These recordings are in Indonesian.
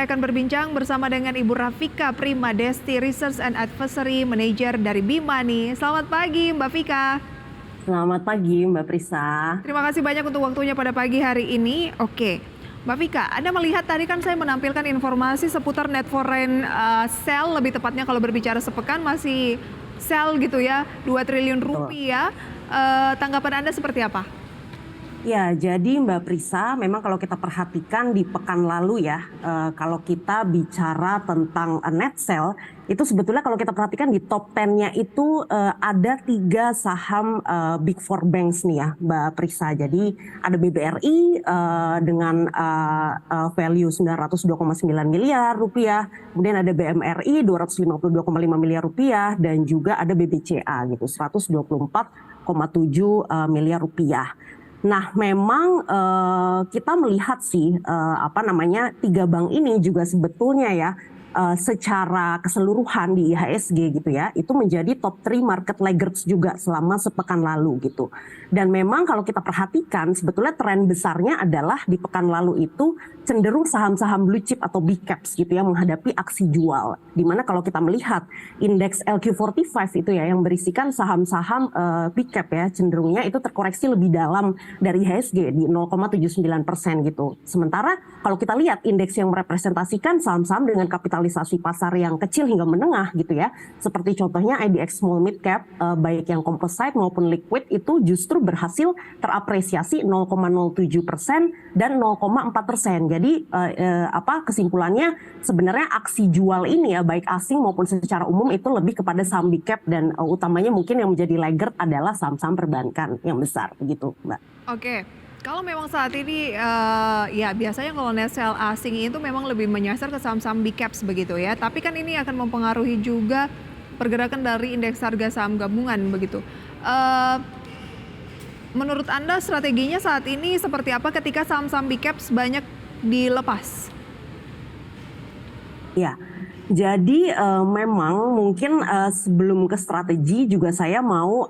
saya akan berbincang bersama dengan Ibu Rafika Primadesti, Research and Advisory Manager dari Bimani. Selamat pagi Mbak Fika. Selamat pagi Mbak Prisa. Terima kasih banyak untuk waktunya pada pagi hari ini. Oke, Mbak Fika, Anda melihat tadi kan saya menampilkan informasi seputar net foreign sell, lebih tepatnya kalau berbicara sepekan masih sell gitu ya, 2 triliun rupiah. Tanggapan Anda seperti apa? Ya, jadi Mbak Prisa, memang kalau kita perhatikan di pekan lalu ya, kalau kita bicara tentang net sell, itu sebetulnya kalau kita perhatikan di top 10-nya itu ada 3 saham Big Four Banks nih ya Mbak Prisa. Jadi ada BBRI dengan value 902,9 miliar rupiah, kemudian ada BMRI 252,5 miliar rupiah, dan juga ada BBCA gitu 124,7 miliar rupiah. Nah, memang kita melihat sih 3 bank ini juga sebetulnya ya secara keseluruhan di IHSG gitu ya, itu menjadi top 3 market laggards juga selama sepekan lalu gitu. Dan memang kalau kita perhatikan sebetulnya tren besarnya adalah di pekan lalu itu cenderung saham-saham blue chip atau big caps gitu ya menghadapi aksi jual. Dimana kalau kita melihat indeks LQ45 itu ya yang berisikan saham-saham big cap ya, cenderungnya itu terkoreksi lebih dalam dari IHSG di 0,79% gitu. Sementara kalau kita lihat indeks yang merepresentasikan saham-saham dengan kapitalisasi pasar yang kecil hingga menengah gitu ya, seperti contohnya IDX Small Mid Cap, baik yang composite maupun liquid itu justru berhasil terapresiasi 0,07% dan 0,4%. Jadi kesimpulannya sebenarnya aksi jual ini ya baik asing maupun secara umum itu lebih kepada saham big cap, dan utamanya mungkin yang menjadi laggard adalah saham-saham perbankan yang besar begitu Mbak. Oke. Kalau memang saat ini ya biasanya kalau net sell asing itu memang lebih menyasar ke saham-saham big caps begitu ya. Tapi kan ini akan mempengaruhi juga pergerakan dari indeks harga saham gabungan begitu. Menurut Anda strateginya saat ini seperti apa ketika saham-saham big caps banyak dilepas? Ya, jadi memang mungkin sebelum ke strategi juga saya mau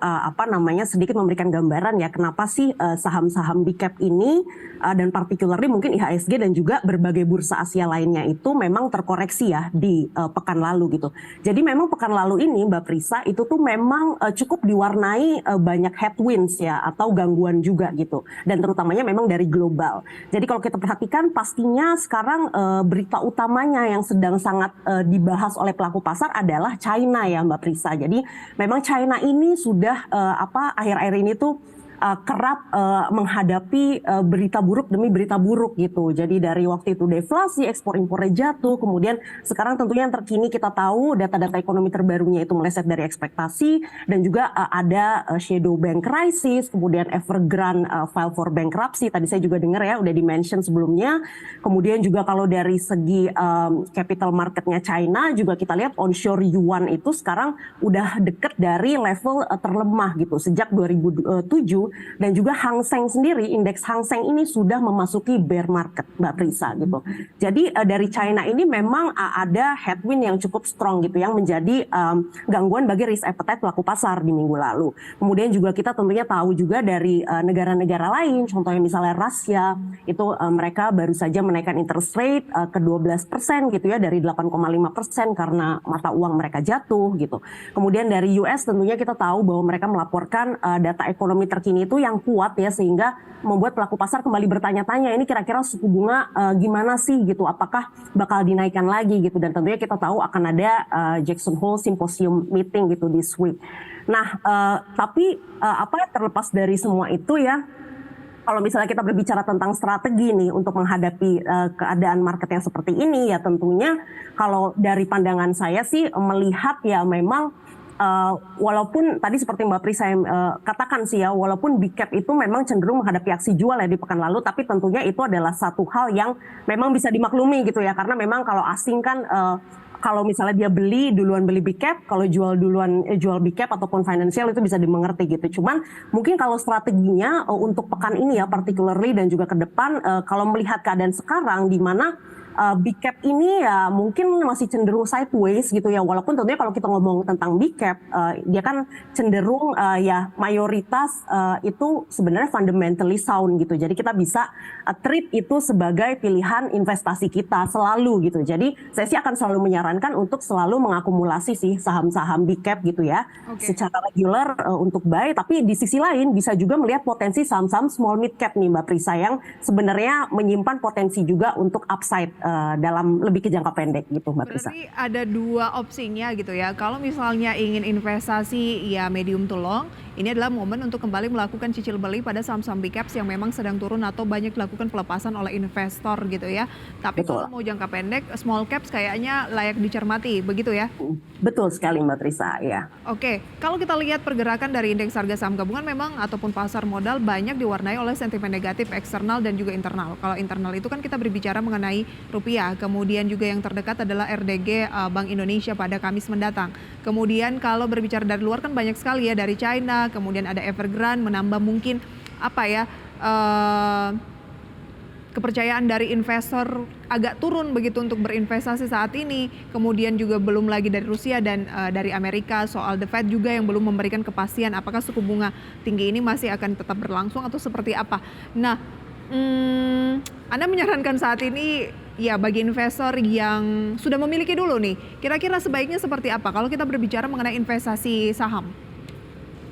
sedikit memberikan gambaran ya kenapa sih saham-saham big cap ini dan particularly mungkin IHSG dan juga berbagai bursa Asia lainnya itu memang terkoreksi ya di pekan lalu gitu. Jadi memang pekan lalu ini Mbak Prisa itu tuh memang cukup diwarnai banyak headwinds ya atau gangguan juga gitu, dan terutamanya memang dari global. Jadi kalau kita perhatikan pastinya sekarang berita utamanya yang sedang sangat dibahas oleh pelaku pasar adalah China ya Mbak Prisa. Jadi memang China ini sudah akhir-akhir ini tuh kerap menghadapi berita buruk demi berita buruk gitu. Jadi dari waktu itu deflasi, ekspor impornya jatuh, kemudian sekarang tentunya yang terkini kita tahu data-data ekonomi terbarunya itu meleset dari ekspektasi, dan juga ada shadow bank crisis, kemudian Evergrande file for bankruptcy, tadi saya juga dengar ya udah di-mention sebelumnya. Kemudian juga kalau dari segi capital marketnya China juga kita lihat onshore yuan itu sekarang udah deket dari level terlemah gitu sejak 2007. Dan juga Hang Seng sendiri, indeks Hang Seng ini sudah memasuki bear market Mbak Prisa gitu. Jadi dari China ini memang ada headwind yang cukup strong gitu yang menjadi gangguan bagi risk appetite pelaku pasar di minggu lalu. Kemudian juga kita tentunya tahu juga dari negara-negara lain, contohnya misalnya Rusia itu mereka baru saja menaikkan interest rate ke 12% gitu ya dari 8,5% karena mata uang mereka jatuh gitu. Kemudian dari US tentunya kita tahu bahwa mereka melaporkan data ekonomi terkini itu yang kuat ya, sehingga membuat pelaku pasar kembali bertanya-tanya ini kira-kira suku bunga gimana sih gitu, apakah bakal dinaikkan lagi gitu, dan tentunya kita tahu akan ada Jackson Hole Symposium meeting gitu this week. Nah tapi terlepas dari semua itu ya, kalau misalnya kita berbicara tentang strategi nih untuk menghadapi keadaan market yang seperti ini ya, tentunya kalau dari pandangan saya sih melihat ya memang walaupun tadi seperti Mbak Pri saya katakan sih ya, walaupun big cap itu memang cenderung menghadapi aksi jual ya di pekan lalu, tapi tentunya itu adalah satu hal yang memang bisa dimaklumi gitu ya, karena memang kalau asing kan kalau misalnya dia beli duluan beli big cap, kalau jual duluan jual big cap ataupun financial itu bisa dimengerti gitu. Cuman mungkin kalau strateginya untuk pekan ini ya particularly dan juga ke depan kalau melihat keadaan sekarang di mana big cap ini ya mungkin masih cenderung sideways gitu ya, walaupun tentunya kalau kita ngomong tentang big cap, dia kan cenderung ya mayoritas itu sebenarnya fundamentally sound gitu, jadi kita bisa treat itu sebagai pilihan investasi kita selalu gitu. Jadi saya sih akan selalu menyarankan untuk selalu mengakumulasi sih saham-saham big cap gitu ya, secara reguler untuk buy, tapi di sisi lain bisa juga melihat potensi saham-saham small mid cap nih Mbak Prisa yang sebenarnya menyimpan potensi juga untuk upside dalam lebih ke jangka pendek gitu Mbak Prisa. Berarti ada dua opsinya gitu ya. Kalau misalnya ingin investasi ya medium to long, ini adalah momen untuk kembali melakukan cicil beli pada saham-saham big caps yang memang sedang turun atau banyak dilakukan pelepasan oleh investor gitu ya. Tapi Betul. kalau mau jangka pendek, small caps kayaknya layak dicermati, begitu ya? Betul sekali Mbak Prisa, ya. Oke, kalau kita lihat pergerakan dari indeks harga saham gabungan memang ataupun pasar modal banyak diwarnai oleh sentimen negatif eksternal dan juga internal. Kalau internal itu kan kita berbicara mengenai rupiah, kemudian juga yang terdekat adalah RDG Bank Indonesia pada Kamis mendatang. Kemudian kalau berbicara dari luar kan banyak sekali ya, dari China, kemudian ada Evergrande menambah mungkin apa ya, kepercayaan dari investor agak turun begitu untuk berinvestasi saat ini. Kemudian juga belum lagi dari Rusia dan dari Amerika soal The Fed juga yang belum memberikan kepastian apakah suku bunga tinggi ini masih akan tetap berlangsung atau seperti apa. Nah, Anda menyarankan saat ini ya bagi investor yang sudah memiliki dulu nih, kira-kira sebaiknya seperti apa kalau kita berbicara mengenai investasi saham?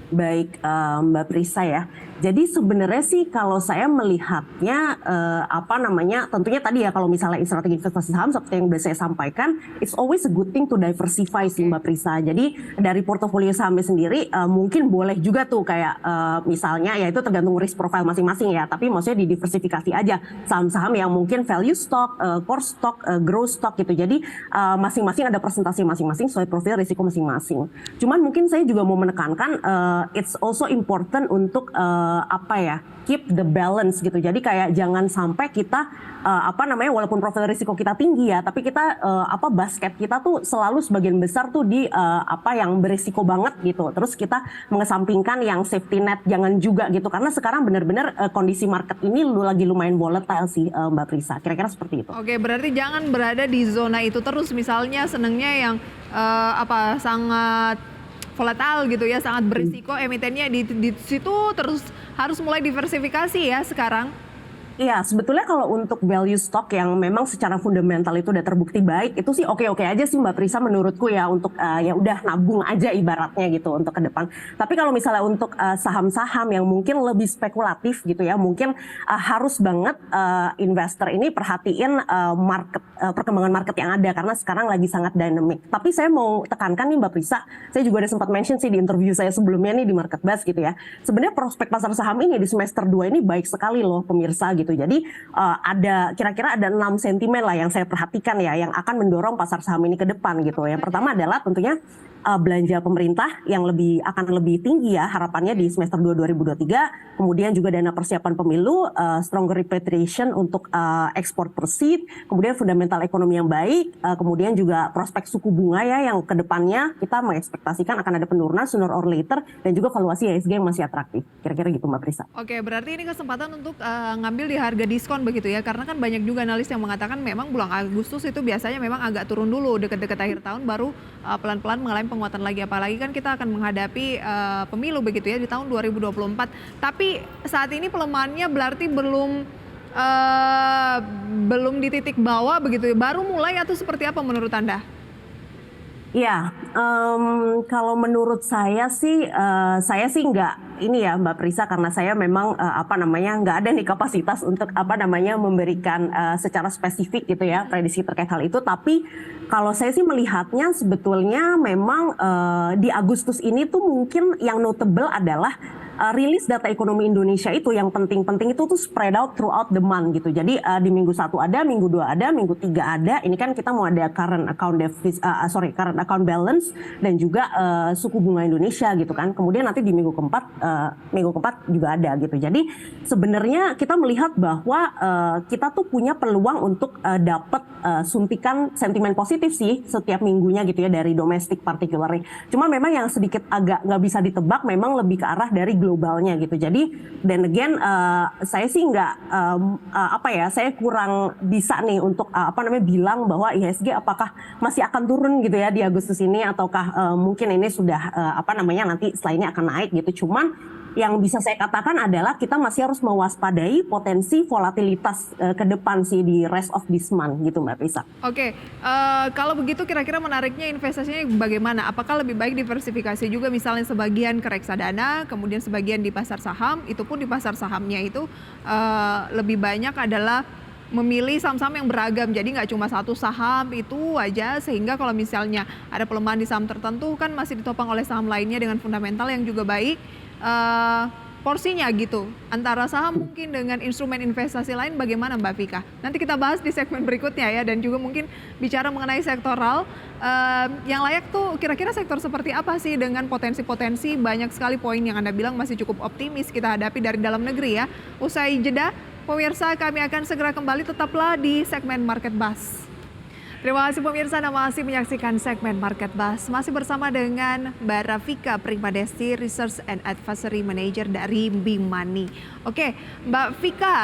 Baik, Mbak Prisa ya. Jadi sebenarnya sih kalau saya melihatnya apa namanya, tentunya tadi ya kalau misalnya strategi investasi saham seperti yang sudah saya sampaikan, it's always a good thing to diversify sih Mbak Prisa. Jadi dari portofolio sahamnya sendiri mungkin boleh juga tuh kayak misalnya ya itu tergantung risk profile masing-masing ya. Tapi maksudnya didiversifikasi aja saham-saham yang mungkin value stock, core stock, growth stock gitu. Jadi masing-masing ada presentasi masing-masing sesuai profil risiko masing-masing. Cuman mungkin saya juga mau menekankan it's also important untuk apa ya, keep the balance gitu. Jadi kayak jangan sampai kita apa namanya, walaupun profil risiko kita tinggi ya, tapi kita apa basket kita tuh selalu sebagian besar tuh di apa yang berisiko banget gitu. Terus kita mengesampingkan yang safety net jangan juga gitu. Karena sekarang benar-benar kondisi market ini lagi lumayan volatile sih Mbak Prisa. Kira-kira seperti itu. Oke, berarti jangan berada di zona itu terus. Misalnya senangnya yang apa sangat volatile gitu ya, sangat berisiko, emitennya di situ terus harus mulai diversifikasi ya sekarang. Iya, sebetulnya kalau untuk value stock yang memang secara fundamental itu udah terbukti baik, itu sih oke-oke aja sih Mbak Prisa menurutku ya, untuk ya udah nabung aja ibaratnya gitu untuk ke depan. Tapi kalau misalnya untuk saham-saham yang mungkin lebih spekulatif gitu ya, mungkin harus banget investor ini perhatiin market, perkembangan market yang ada karena sekarang lagi sangat dynamic. Tapi saya mau tekankan nih Mbak Prisa, saya juga ada sempat mention sih di interview saya sebelumnya nih di Market Buzz gitu ya. Sebenarnya prospek pasar saham ini di semester 2 ini baik sekali loh pemirsa gitu. Jadi ada kira-kira ada 6 sentimen lah yang saya perhatikan ya yang akan mendorong pasar saham ini ke depan gitu. Yang pertama adalah tentunya belanja pemerintah yang akan lebih tinggi ya harapannya di semester 2 2023, kemudian juga dana persiapan pemilu, stronger repatriation untuk ekspor proceed, kemudian fundamental ekonomi yang baik, kemudian juga prospek suku bunga ya yang kedepannya kita mengekspektasikan akan ada penurunan sooner or later, dan juga valuasi IHSG yang masih atraktif. Kira-kira gitu Mbak Prisa. Oke, berarti ini kesempatan untuk ngambil di harga diskon begitu ya, karena kan banyak juga analis yang mengatakan memang bulan Agustus itu biasanya memang agak turun dulu, deket-deket akhir tahun baru pelan-pelan mengalami penguatan lagi, apalagi kan kita akan menghadapi pemilu begitu ya di tahun 2024. Tapi saat ini pelemahannya berarti belum di titik bawah begitu ya, baru mulai atau seperti apa menurut Anda? Ya, kalau menurut saya sih nggak ini ya Mbak Prisa, karena saya memang apa namanya nggak ada nih kapasitas untuk apa namanya memberikan secara spesifik gitu ya prediksi terkait hal itu. Tapi kalau saya sih melihatnya sebetulnya memang di Agustus ini tuh mungkin yang notable adalah rilis data ekonomi Indonesia itu yang penting-penting itu tuh spread out throughout the month gitu. Jadi di minggu 1 ada, minggu 2 ada, minggu 3 ada. Ini kan kita mau ada current account balance dan juga suku bunga Indonesia gitu kan. Kemudian nanti di minggu keempat juga ada gitu. Jadi sebenarnya kita melihat bahwa kita tuh punya peluang untuk dapat suntikan sentimen positif sih setiap minggunya gitu ya dari domestik particularly. Cuma memang yang sedikit agak nggak bisa ditebak memang lebih ke arah dari globalnya gitu. Jadi dan again saya sih nggak saya kurang bisa nih untuk bilang bahwa IHSG apakah masih akan turun gitu ya di Agustus ini ataukah mungkin ini sudah nanti setelah ini akan naik gitu. Cuman yang bisa saya katakan adalah kita masih harus mewaspadai potensi volatilitas ke depan sih di rest of this month gitu Mbak Prisa. Oke, kalau begitu kira-kira menariknya investasinya bagaimana? Apakah lebih baik diversifikasi juga misalnya sebagian ke reksadana, kemudian sebagian di pasar saham, itu pun di pasar sahamnya itu lebih banyak adalah memilih saham-saham yang beragam, jadi nggak cuma satu saham itu aja, sehingga kalau misalnya ada pelemahan di saham tertentu kan masih ditopang oleh saham lainnya dengan fundamental yang juga baik. Porsinya gitu antara saham mungkin dengan instrumen investasi lain bagaimana Mbak Vika? Nanti kita bahas di segmen berikutnya ya, dan juga mungkin bicara mengenai sektoral yang layak tuh kira-kira sektor seperti apa sih dengan potensi-potensi banyak sekali poin yang Anda bilang masih cukup optimis kita hadapi dari dalam negeri ya. Usai jeda pemirsa, kami akan segera kembali, tetaplah di segmen Market Buzz. Terima kasih pemirsa, Anda masih menyaksikan segmen Market Buzz. Masih bersama dengan Mbak Rafika Primadesti, Research and Advisory Manager dari Bimani. Oke, Mbak Vika,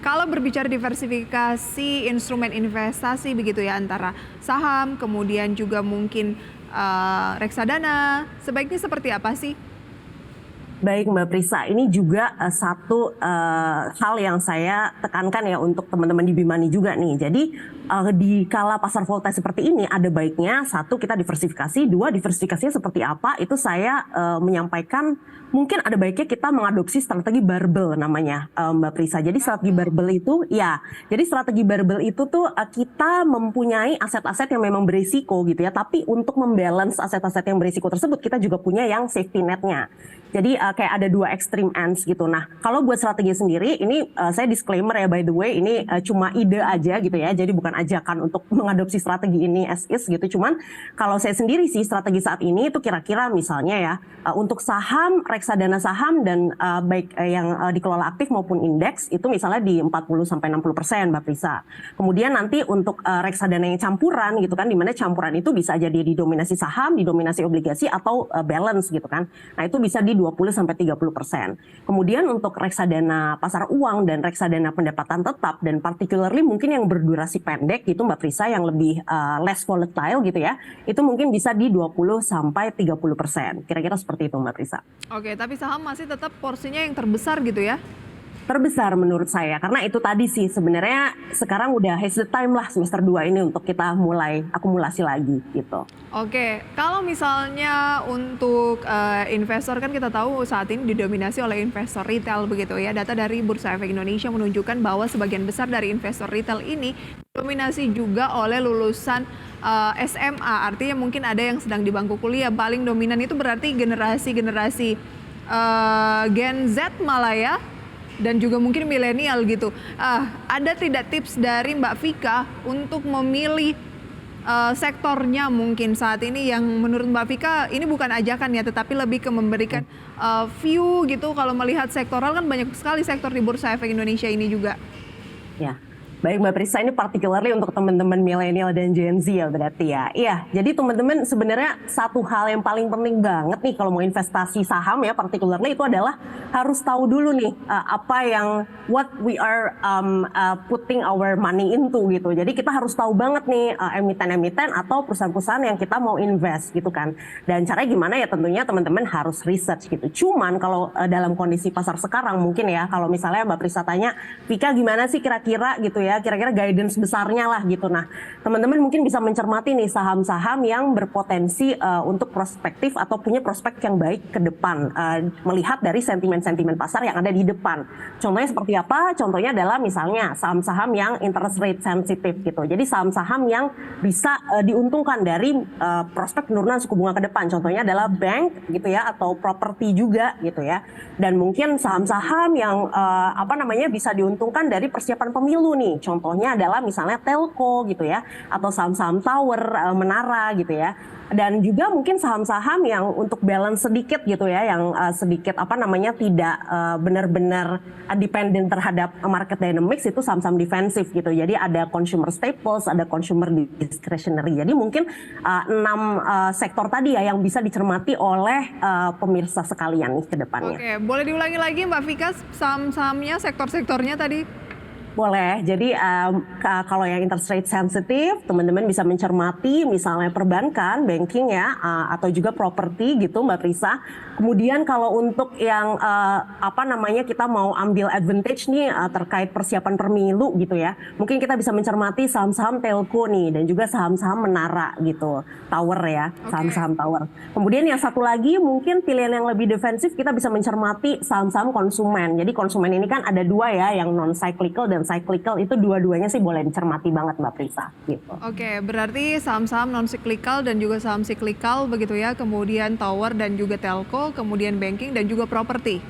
kalau berbicara diversifikasi instrumen investasi begitu ya, antara saham, kemudian juga mungkin reksadana, sebaiknya seperti apa sih? Baik Mbak Prisa, ini juga satu hal yang saya tekankan ya untuk teman-teman di Bimani juga nih. Jadi di kala pasar volatile seperti ini ada baiknya satu kita diversifikasi, dua diversifikasinya seperti apa itu saya menyampaikan mungkin ada baiknya kita mengadopsi strategi barbell namanya Mbak Prisa. Jadi strategi barbell itu jadi strategi barbell itu tuh kita mempunyai aset-aset yang memang berisiko gitu ya, tapi untuk membalance aset-aset yang berisiko tersebut kita juga punya yang safety netnya. Jadi kayak ada dua extreme ends gitu. Nah, kalau buat strategi sendiri, ini saya disclaimer ya by the way, ini cuma ide aja gitu ya. Jadi bukan ajakan untuk mengadopsi strategi ini as is gitu. Cuman kalau saya sendiri sih strategi saat ini itu kira-kira misalnya ya untuk saham, reksadana saham dan baik yang dikelola aktif maupun indeks itu misalnya di 40-60% Mbak Prisa. Kemudian nanti untuk reksadana yang campuran gitu kan, di mana campuran itu bisa jadi didominasi saham, didominasi obligasi atau balance gitu kan. Nah, itu bisa di 20-30%. Kemudian untuk reksadana pasar uang dan reksadana pendapatan tetap dan particularly mungkin yang berdurasi pendek gitu Mbak Prisa yang lebih less volatile gitu ya, itu mungkin bisa di 20-30%. Kira-kira seperti itu Mbak Prisa. Oke, tapi saham masih tetap porsinya yang terbesar gitu ya? Terbesar menurut saya, karena itu tadi sih sebenarnya sekarang udah has the time lah semester 2 ini untuk kita mulai akumulasi lagi gitu. Oke, kalau misalnya untuk investor kan kita tahu saat ini didominasi oleh investor retail begitu ya. Data dari Bursa Efek Indonesia menunjukkan bahwa sebagian besar dari investor retail ini didominasi juga oleh lulusan SMA, artinya mungkin ada yang sedang di bangku kuliah. Paling dominan itu berarti generasi Gen Z malah ya, dan juga mungkin milenial gitu. Ada tidak tips dari Mbak Vika untuk memilih sektornya mungkin saat ini yang menurut Mbak Vika ini bukan ajakan ya, tetapi lebih ke memberikan view gitu. Kalau melihat sektoral kan banyak sekali sektor di Bursa Efek Indonesia ini juga. Ya. Baik Mbak Prisa, ini particularly untuk teman-teman milenial dan Gen Z ya berarti ya. Iya, jadi teman-teman sebenarnya satu hal yang paling penting banget nih kalau mau investasi saham ya, particularly itu adalah harus tahu dulu nih apa yang what we are putting our money into gitu. Jadi kita harus tahu banget nih emiten-emiten atau perusahaan-perusahaan yang kita mau invest gitu kan. Dan caranya gimana ya, tentunya teman-teman harus research gitu. Cuman kalau dalam kondisi pasar sekarang mungkin ya, kalau misalnya Mbak Prisa tanya, Vika gimana sih kira-kira gitu ya, kira-kira guidance besarnya lah gitu. Nah, teman-teman mungkin bisa mencermati nih saham-saham yang berpotensi untuk prospektif atau punya prospek yang baik ke depan, melihat dari sentimen-sentimen pasar yang ada di depan. Contohnya seperti apa? Contohnya adalah misalnya saham-saham yang interest rate sensitive gitu. Jadi saham-saham yang bisa diuntungkan dari prospek penurunan suku bunga ke depan. Contohnya adalah bank gitu ya, atau properti juga gitu ya. Dan mungkin saham-saham yang bisa diuntungkan dari persiapan pemilu nih nih. Contohnya adalah misalnya telco gitu ya, atau saham-saham tower, menara gitu ya. Dan juga mungkin saham-saham yang untuk balance sedikit gitu ya, yang sedikit apa namanya tidak benar-benar dependent terhadap market dynamics, itu saham-saham defensif gitu. Jadi ada consumer staples, ada consumer discretionary. Jadi mungkin 6 sektor tadi ya yang bisa dicermati oleh pemirsa sekalian nih ke depannya. Oke, boleh diulangi lagi Mbak Vika saham-sahamnya, sektor-sektornya tadi? Boleh, jadi kalau yang interest rate sensitif, teman-teman bisa mencermati misalnya perbankan, banking ya, atau juga properti gitu Mbak Prisa. Kemudian kalau untuk yang apa namanya kita mau ambil advantage nih terkait persiapan pemilu gitu ya, mungkin kita bisa mencermati saham-saham telco nih dan juga saham-saham menara gitu, tower ya, saham-saham tower. Kemudian yang satu lagi mungkin pilihan yang lebih defensif, kita bisa mencermati saham-saham konsumen. Jadi konsumen ini kan ada dua ya, yang non cyclical dan cyclical, itu dua-duanya sih boleh dicermati banget Mbak Prisa gitu. Oke, berarti saham-saham non cyclical dan juga saham cyclical begitu ya, kemudian tower dan juga telco, kemudian banking dan juga properti.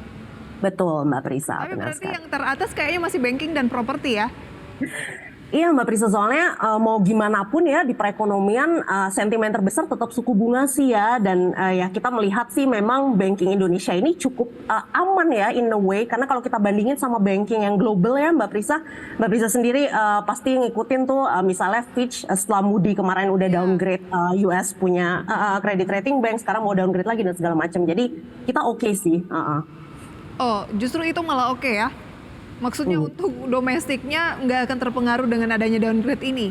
Betul Mbak Prisa. Tapi berarti yang teratas kayaknya masih banking dan properti ya? Iya Mbak Prisa, soalnya mau gimana pun ya di perekonomian sentimen terbesar tetap suku bunga sih ya, dan ya kita melihat sih memang banking Indonesia ini cukup aman ya in a way, karena kalau kita bandingin sama banking yang global ya Mbak Prisa sendiri pasti ngikutin tuh misalnya Fitch setelah Moody kemarin udah downgrade US punya credit rating bank, sekarang mau downgrade lagi dan segala macam, jadi kita oke sih. Oh, justru itu malah oke ya? Maksudnya untuk domestiknya nggak akan terpengaruh dengan adanya downgrade ini?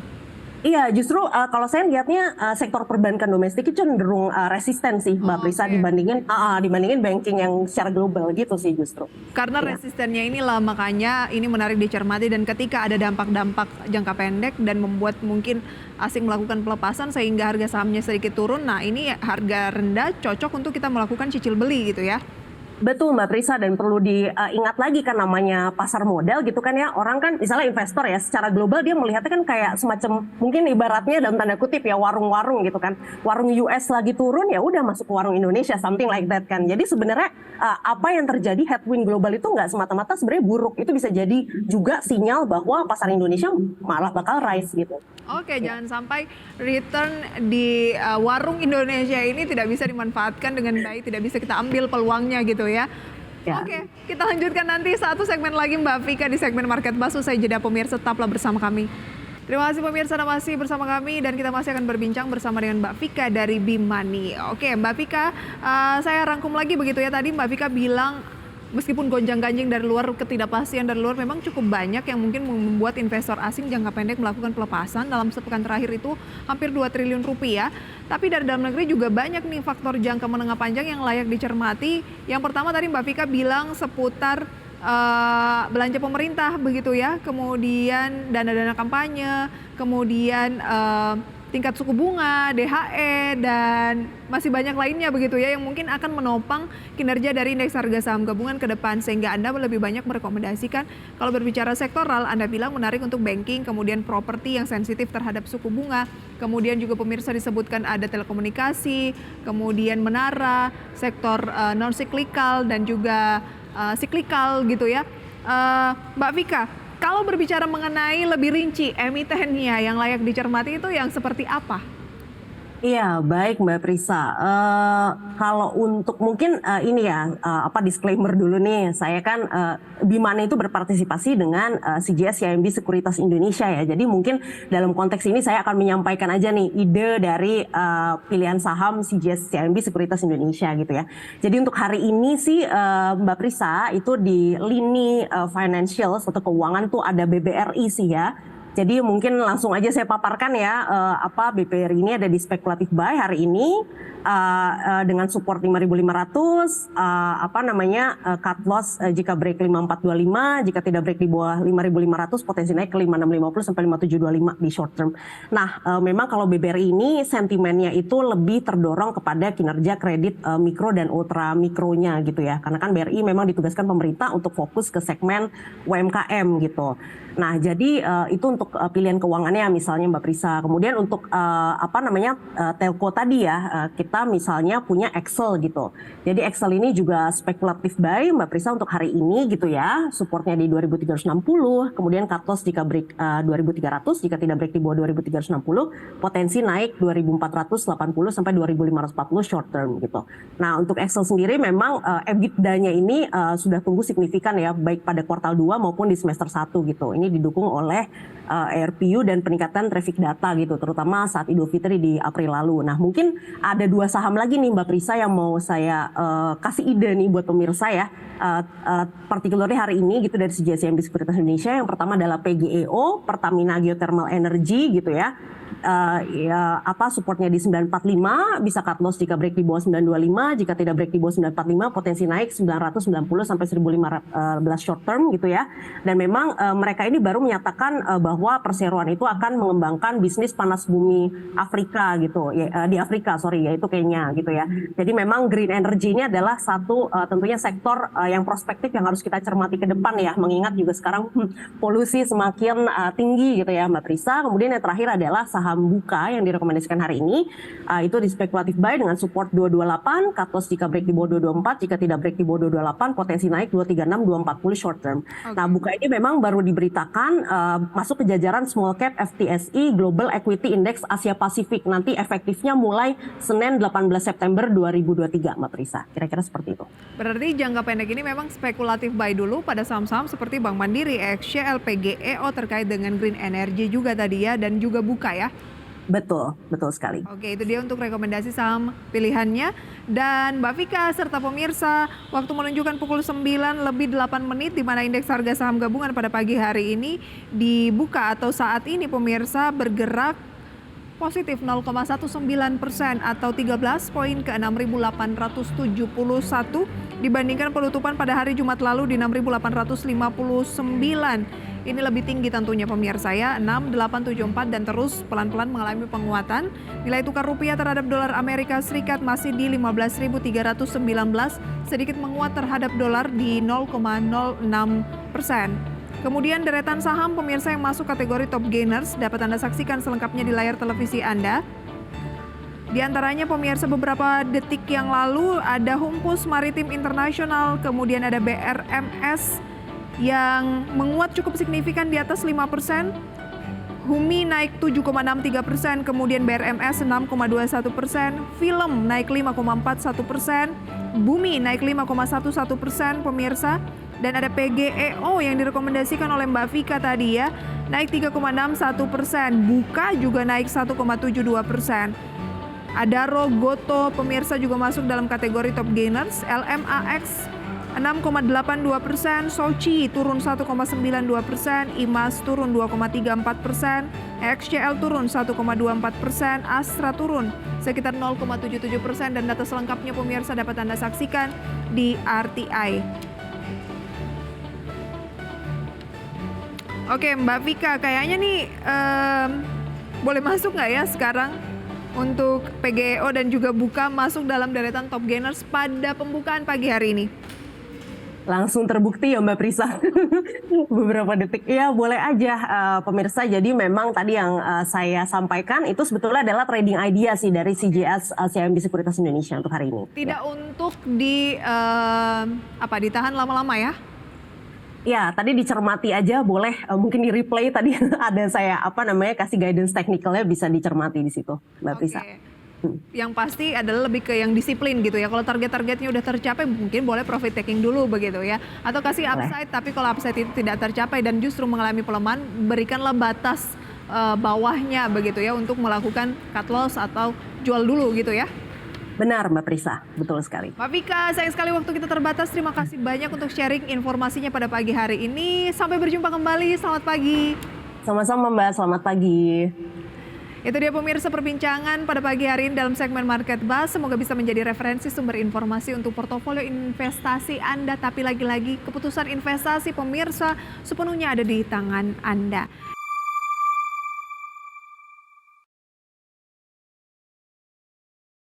Iya, justru kalau saya lihatnya sektor perbankan domestik itu cenderung resisten sih Mbak Prisa dibandingin banking yang secara global gitu sih justru. Karena resistennya inilah makanya ini menarik dicermati, dan ketika ada dampak-dampak jangka pendek dan membuat mungkin asing melakukan pelepasan sehingga harga sahamnya sedikit turun, nah ini harga rendah cocok untuk kita melakukan cicil beli gitu ya? Betul Mbak Prisa, dan perlu diingat lagi kan namanya pasar modal gitu kan ya, orang kan misalnya investor ya secara global dia melihatnya kan kayak semacam mungkin ibaratnya dalam tanda kutip ya warung-warung gitu kan, warung US lagi turun ya udah masuk ke warung Indonesia, something like that kan. Jadi sebenarnya apa yang terjadi headwind global itu nggak semata-mata sebenarnya buruk, itu bisa jadi juga sinyal bahwa pasar Indonesia malah bakal rise gitu. Oke, jangan sampai return di warung Indonesia ini tidak bisa dimanfaatkan dengan baik, tidak bisa kita ambil peluangnya gitu ya. Oke, kita lanjutkan nanti satu segmen lagi Mbak Vika di segmen Market Buzz. Usai jeda pemirsa, tetaplah bersama kami. Terima kasih pemirsa Anda masih bersama kami, dan kita masih akan berbincang bersama dengan Mbak Vika dari Bimani. Oke Mbak Vika, saya rangkum lagi begitu ya, tadi Mbak Vika bilang meskipun gonjang-ganjing dari luar, ketidakpastian dari luar memang cukup banyak yang mungkin membuat investor asing jangka pendek melakukan pelepasan. Dalam sepekan terakhir itu hampir 2 triliun rupiah. Tapi dari dalam negeri juga banyak nih faktor jangka menengah panjang yang layak dicermati. Yang pertama tadi Mbak Vika bilang seputar belanja pemerintah begitu ya, kemudian dana-dana kampanye, kemudian tingkat suku bunga, DHE, dan masih banyak lainnya begitu ya yang mungkin akan menopang kinerja dari indeks harga saham gabungan ke depan, sehingga Anda lebih banyak merekomendasikan kalau berbicara sektoral, Anda bilang menarik untuk banking, kemudian properti yang sensitif terhadap suku bunga, kemudian juga pemirsa disebutkan ada telekomunikasi, kemudian menara, sektor non cyclical dan juga cyclical gitu ya. Mbak Vika, kalau berbicara mengenai lebih rinci emitennya yang layak dicermati itu yang seperti apa? Iya, baik Mbak Prisa. Kalau untuk mungkin ini ya, disclaimer dulu nih. Saya kan Bimani itu berpartisipasi dengan CGS CIMB Sekuritas Indonesia ya. Jadi mungkin dalam konteks ini saya akan menyampaikan aja nih ide dari pilihan saham CGS CIMB Sekuritas Indonesia gitu ya. Jadi untuk hari ini sih Mbak Prisa itu di lini financial atau keuangan tuh ada BBRI sih ya. Jadi mungkin langsung aja saya paparkan ya, BPRI ini ada di spekulatif buy hari ini dengan support 5.500, cut loss jika break 5.425, jika tidak break di bawah 5.500 potensi naik ke 5.650 sampai 5.725 di short term. Nah, memang kalau BBRI ini sentimennya itu lebih terdorong kepada kinerja kredit mikro dan ultra mikronya gitu ya. Karena kan BRI memang ditugaskan pemerintah untuk fokus ke segmen UMKM gitu. Nah, jadi itu untuk untuk pilihan keuangannya misalnya Mbak Prisa. Kemudian untuk telco tadi ya, kita misalnya punya Excel gitu. Jadi Excel ini juga spekulatif buy Mbak Prisa untuk hari ini gitu ya. Supportnya di 2360, kemudian cut loss jika break 2300, jika tidak break di bawah 2360, potensi naik 2480 sampai 2540 short term gitu. Nah, untuk Excel sendiri memang EBITDA-nya ini sudah tumbuh signifikan ya, baik pada kuartal 2 maupun di semester 1 gitu. Ini didukung oleh ARPU dan peningkatan traffic data gitu, terutama saat Idul Fitri di April lalu. Nah, mungkin ada 2 saham lagi nih Mbak Prisa yang mau saya kasih ide nih buat pemirsa ya. Particularly hari ini gitu dari CGS Sekuritas Indonesia. Yang pertama adalah PGEO, Pertamina Geothermal Energy gitu ya. Supportnya di 945, bisa cut loss jika break di bawah 925, jika tidak break di bawah 945 potensi naik 990 sampai 1500 short term gitu ya. Dan memang mereka ini baru menyatakan bahwa perseroan itu akan mengembangkan bisnis panas bumi Afrika gitu ya, di Afrika yaitu Kenya gitu ya. Jadi memang green energy ini adalah satu tentunya sektor yang prospektif yang harus kita cermati ke depan ya, mengingat juga sekarang polusi semakin tinggi gitu ya Mbak Prisa. Kemudian yang terakhir adalah saham Buka yang direkomendasikan hari ini, itu di spekulatif buy dengan support 228, cut loss jika break di bawah 224, jika tidak break di bawah 228 potensi naik 236 240 short term. Okay. Nah, Buka ini memang baru diberitakan masuk ke jajaran small cap FTSE Global Equity Index Asia Pasifik, nanti efektifnya mulai Senin 18 September 2023 Mbak Prisa. Kira-kira seperti itu. Berarti jangka pendek ini memang spekulatif buy dulu pada saham-saham seperti Bank Mandiri, XCL, PGEO terkait dengan green energy juga tadi ya, dan juga Buka ya. Betul sekali. Oke, itu dia untuk rekomendasi saham pilihannya. Dan Mbak Vika serta pemirsa, waktu menunjukkan pukul 9:08 di mana indeks harga saham gabungan pada pagi hari ini dibuka atau saat ini pemirsa bergerak positif 0,19% atau 13 poin ke 6.871 dibandingkan penutupan pada hari Jumat lalu di 6.859. Ini lebih tinggi tentunya pemirsa ya, 6.874 dan terus pelan-pelan mengalami penguatan. Nilai tukar rupiah terhadap dolar Amerika Serikat masih di 15.319, sedikit menguat terhadap dolar di 0,06%. Kemudian deretan saham pemirsa yang masuk kategori top gainers dapat Anda saksikan selengkapnya di layar televisi Anda. Di antaranya pemirsa beberapa detik yang lalu ada Humpus Maritim Internasional, kemudian ada BRMS yang menguat cukup signifikan di atas 5%. Humi naik 7,63%, kemudian BRMS 6,21%, Film naik 5,41%, Bumi naik 5,11% pemirsa. Dan ada PGEO yang direkomendasikan oleh Mbak Vika tadi ya, naik 3,61%. Buka juga naik 1,72%. Adaro, Goto, pemirsa juga masuk dalam kategori top gainers. LMAX 6,82%, Soci turun 1,92%, IMAS turun 2,34%, XCL turun 1,24%, Astra turun sekitar 0,77%, dan data selengkapnya pemirsa dapat Anda saksikan di RTI. Oke Mbak Vika, kayaknya nih boleh masuk nggak ya sekarang untuk PGEO dan juga Buka masuk dalam deretan top gainers pada pembukaan pagi hari ini? Langsung terbukti ya Mbak Prisa. Beberapa detik ya, boleh aja pemirsa. Jadi memang tadi yang saya sampaikan itu sebetulnya adalah trading idea sih dari CGS CIMB Sekuritas Indonesia untuk hari ini. Tidak untuk ditahan lama-lama ya? Ya, tadi dicermati aja, boleh mungkin di replay tadi ada saya kasih guidance teknikalnya, bisa dicermati di situ Mbak Prisa. Yang pasti adalah lebih ke yang disiplin gitu ya. Kalau target-targetnya udah tercapai mungkin boleh profit taking dulu begitu ya. Atau kasih upside, tapi kalau upside itu tidak tercapai dan justru mengalami pelemahan, berikanlah batas bawahnya begitu ya untuk melakukan cut loss atau jual dulu gitu ya. Benar Mbak Prisa, betul sekali. Mbak Vika, sayang sekali waktu kita terbatas. Terima kasih banyak untuk sharing informasinya pada pagi hari ini. Sampai berjumpa kembali, selamat pagi. Sama-sama Mbak, selamat pagi. Itu dia pemirsa perbincangan pada pagi hari ini dalam segmen Market Buzz. Semoga bisa menjadi referensi sumber informasi untuk portofolio investasi Anda. Tapi lagi-lagi keputusan investasi pemirsa sepenuhnya ada di tangan Anda.